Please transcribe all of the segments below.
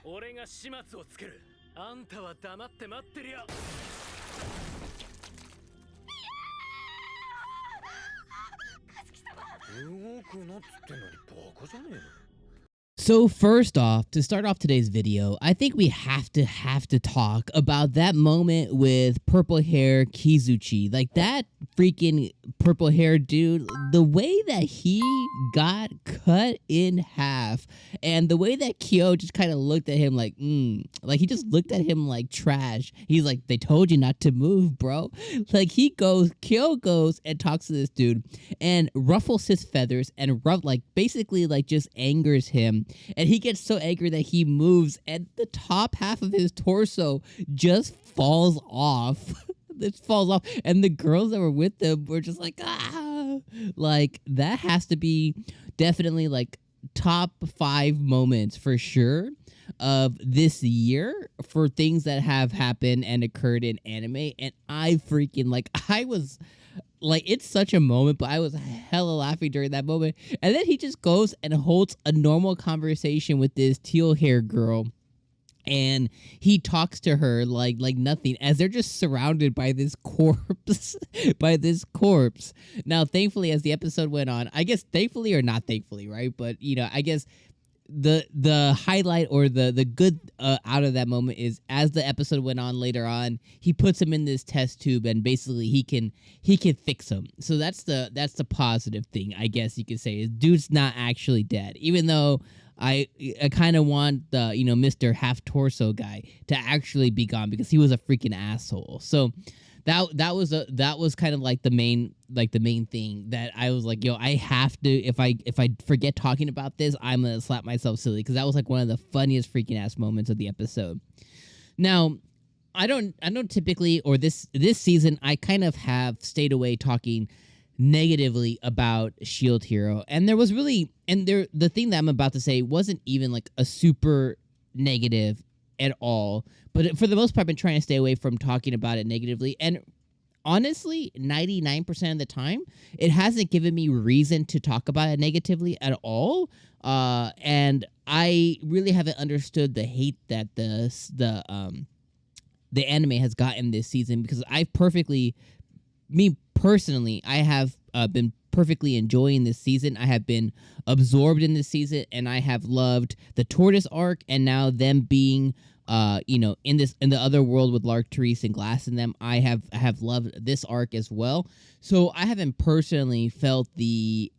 俺が始末をつける。あんたは黙って待ってるよ。動くなっつってんのにバカじゃねえの。So first off, to start off today's video, I think we have to talk about that moment with purple hair Kizuchi. Like that freaking purple hair dude, the way that he got cut in half and the way that KYO just kind of looked at him like he just looked at him like trash. He's like, they told you not to move, bro. Like KYO goes and talks to this dude and ruffles his feathers and basically just angers him. And he gets so angry that he moves and the top half of his torso just falls off. It falls off. And the girls that were with him were just like, ah. Like, that has to be definitely like top 5 moments for sure of this year for things that have happened and occurred in anime. And I was like, it's such a moment, but I was hella laughing during that moment. And then he just goes and holds a normal conversation with this teal hair girl. And he talks to her like nothing as they're just surrounded by this corpse, Now, thankfully, as the episode went on, I guess thankfully or not thankfully, right? But, I guess the highlight or the good out of that moment is as the episode went on later on, he puts him in this test tube and basically he can fix him. So that's the positive thing, I guess you could say, is dude's not actually dead, even though I kind of want the Mr. Half Torso guy to actually be gone because he was a freaking asshole. So that was kind of like the main thing that I was like, yo, I have to, if I forget talking about this, I'm gonna slap myself silly, because that was like one of the funniest freaking ass moments of the episode. Now, I don't typically, or this season, I kind of have stayed away talking negatively about Shield Hero, and there was really, the thing that I'm about to say wasn't even like a super negative at all, but for the most part, I've been trying to stay away from talking about it negatively, and honestly, 99% of the time, it hasn't given me reason to talk about it negatively at all, and I really haven't understood the hate that the anime has gotten this season, because me personally, I have been perfectly enjoying this season. I have been absorbed in this season, and I have loved the Tortoise arc, and now them being in the other world with Lark, Therese, and Glass in them. I have loved this arc as well. So I haven't personally felt the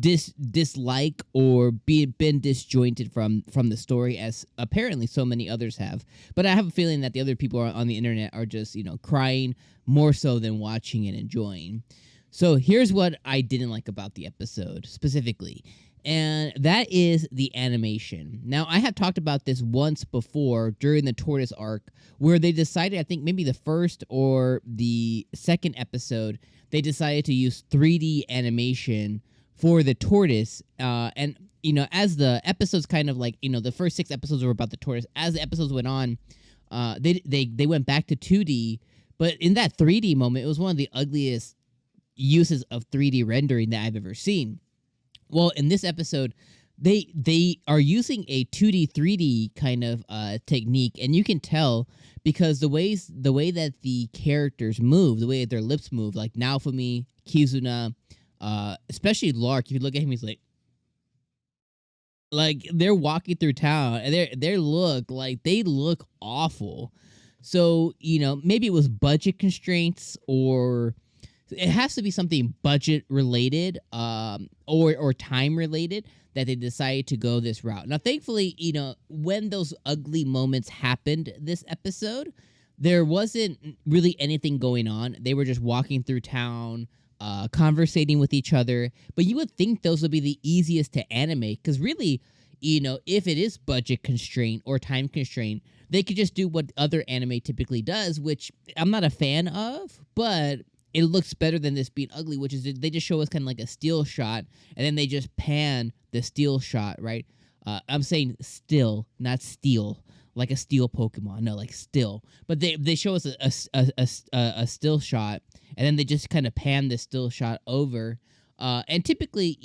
dislike or been disjointed from the story as apparently so many others have. But I have a feeling that the other people on the internet are just crying more so than watching and enjoying. So here's what I didn't like about the episode specifically, and that is the animation. Now, I have talked about this once before during the Tortoise arc, where they decided, I think maybe the first or the second episode, they decided to use 3D animation for the Tortoise, and as the episodes kind of the first 6 episodes were about the Tortoise. As the episodes went on, they went back to 2D, but in that 3D moment, it was one of the ugliest uses of 3D rendering that I've ever seen. Well, in this episode, they are using a 2D 3D kind of technique, and you can tell because the way that the characters move, the way that their lips move, like Naofumi, Kizuna, especially Lark. If you look at him, he's like they're walking through town, and they look awful. So maybe it was budget constraints, or it has to be something budget related, or time related, that they decided to go this route. Now, thankfully, when those ugly moments happened this episode, there wasn't really anything going on. They were just walking through town, conversating with each other. But you would think those would be the easiest to animate, because really, if it is budget constraint or time constraint, they could just do what other anime typically does, which I'm not a fan of, but it looks better than this being ugly, which is they just show us kind of like a still shot, and then they just pan the still shot, right? I'm saying still, not steal, like a steel Pokemon. No, like still. But they show us a still shot, and then they just kind of pan the still shot over And typically,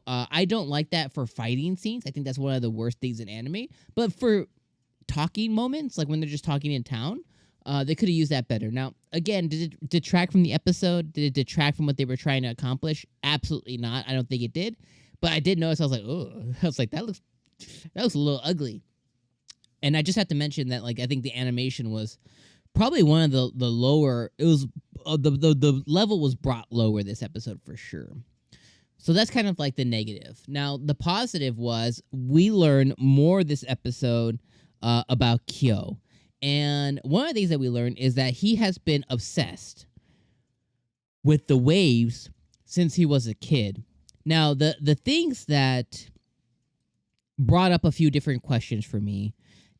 I don't like that for fighting scenes. I think that's one of the worst things in anime. But for talking moments, like when they're just talking in town, they could have used that better. Now, again, did it detract from the episode? Did it detract from what they were trying to accomplish? Absolutely not. I don't think it did. But I did notice. I was like, oh, I was like, that looks a little ugly. And I just have to mention that, like, I think the animation was probably one of the lower. It was the level was brought lower this episode for sure. So that's kind of like the negative. Now, the positive was we learned more this episode about KYO. And one of the things that we learned is that he has been obsessed with the waves since he was a kid. Now, the things that brought up a few different questions for me,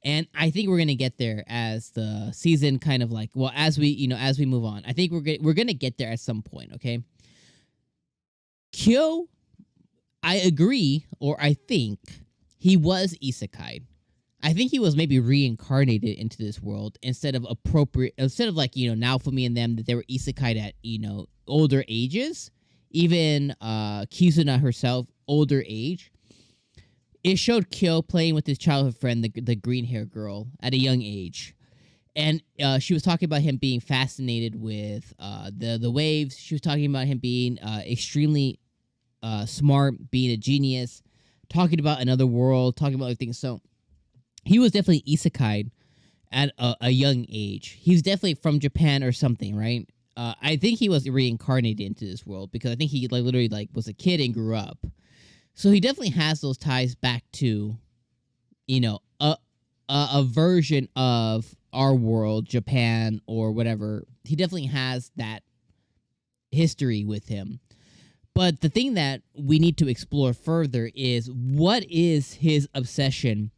and I think we're gonna get there as the season kind of like, well, as we move on. I think we're gonna get there at some point. Okay. KYO, I agree, or I think he was isekai. I think he was maybe reincarnated into this world instead of like, Naofumi and them, that they were isekai at, older ages. Even Kizuna herself, older age. It showed KYO playing with his childhood friend, the green hair girl, at a young age. And she was talking about him being fascinated with the waves. She was talking about him being extremely smart, being a genius, talking about another world, talking about other things. So he was definitely isekai at a young age. He was definitely from Japan or something, right? I think he was reincarnated into this world because I think he literally was a kid and grew up. So he definitely has those ties back to, a version of our world, Japan or whatever. He definitely has that history with him. But the thing that we need to explore further is, what is his obsession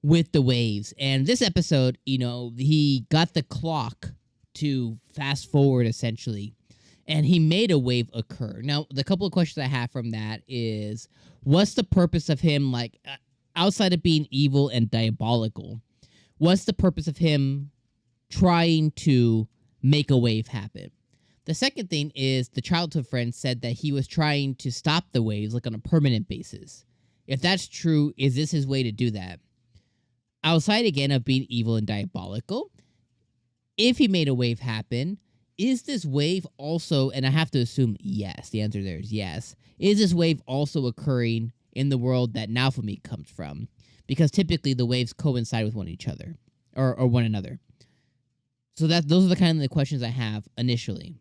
with the waves? And this episode, he got the clock to fast forward essentially, and he made a wave occur. Now, the couple of questions I have from that is, what's the purpose of him, outside of being evil and diabolical? What's the purpose of him trying to make a wave happen? The second thing is, the childhood friend said that he was trying to stop the waves, on a permanent basis. If that's true, is this his way to do that? Outside, again, of being evil and diabolical, if he made a wave happen, is this wave also, and I have to assume yes, the answer there is yes, is this wave also occurring in the world that Naofumi comes from? Because typically the waves coincide with one another. So those are the kind of the questions I have initially.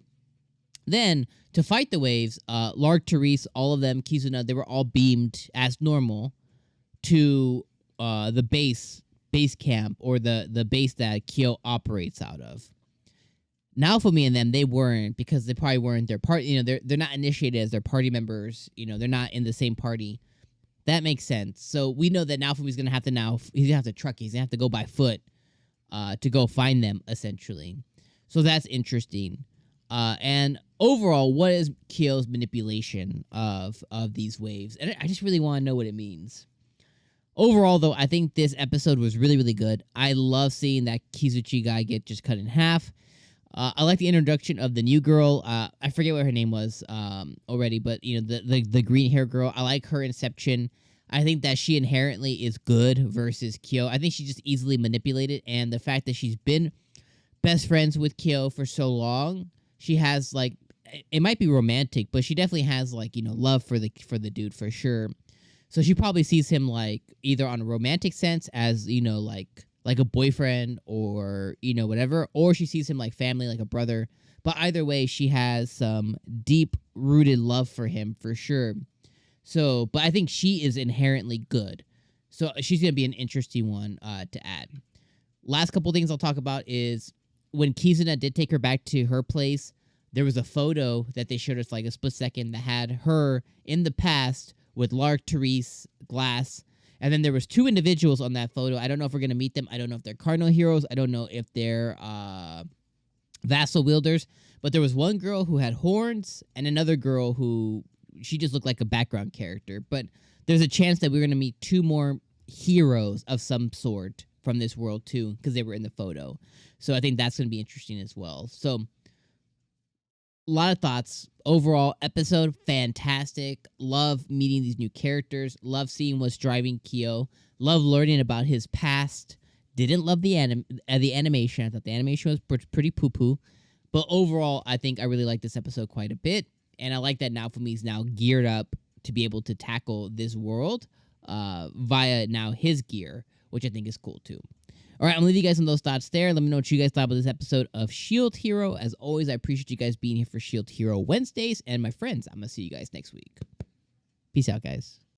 Then, to fight the waves, Lark, Therese, all of them, Kizuna, they were all beamed as normal to the base camp, or the base that KYO operates out of. Naofumi and them, they weren't, because they probably weren't their party. They're not initiated as their party members. They're not in the same party. That makes sense. So we know that Naofumi's gonna have to he's gonna have to truck. He's gonna have to go by foot to go find them, essentially. So that's interesting. And overall, what is KYO's manipulation of these waves? And I just really want to know what it means. Overall, though, I think this episode was really, really good. I love seeing that Kizuchi guy get just cut in half. I like the introduction of the new girl. I forget what her name was already, but the green hair girl. I like her inception. I think that she inherently is good versus KYO. I think she's just easily manipulated, and the fact that she's been best friends with KYO for so long, she has it might be romantic, but she definitely has love for the dude for sure. So she probably sees him either on a romantic sense as like a boyfriend, or whatever, or she sees him like family, like a brother. But either way, she has some deep rooted love for him for sure. So, but I think she is inherently good, so she's gonna be an interesting one to add. Last couple things I'll talk about is when Kizuna did take her back to her place, there was a photo that they showed us a split second that had her in the past with Lark, Therese, Glass. And then there was two individuals on that photo. I don't know if we're going to meet them. I don't know if they're cardinal heroes. I don't know if they're vassal wielders. But there was one girl who had horns and another girl who, she just looked like a background character. But there's a chance that we're going to meet two more heroes of some sort from this world too, because they were in the photo. So I think that's going to be interesting as well. So lot of thoughts. Overall, episode fantastic. Love meeting these new characters. Love seeing what's driving KYO. Love learning about his past. Didn't love the animation. I thought the animation was pretty poo poo. But overall, I think I really like this episode quite a bit, and I like that Naofumi's now geared up to be able to tackle this world via now his gear, which I think is cool too. All right, I'm gonna leave you guys on those thoughts there. Let me know what you guys thought about this episode of Shield Hero. As always, I appreciate you guys being here for Shield Hero Wednesdays, and my friends, I'm gonna see you guys next week. Peace out, guys.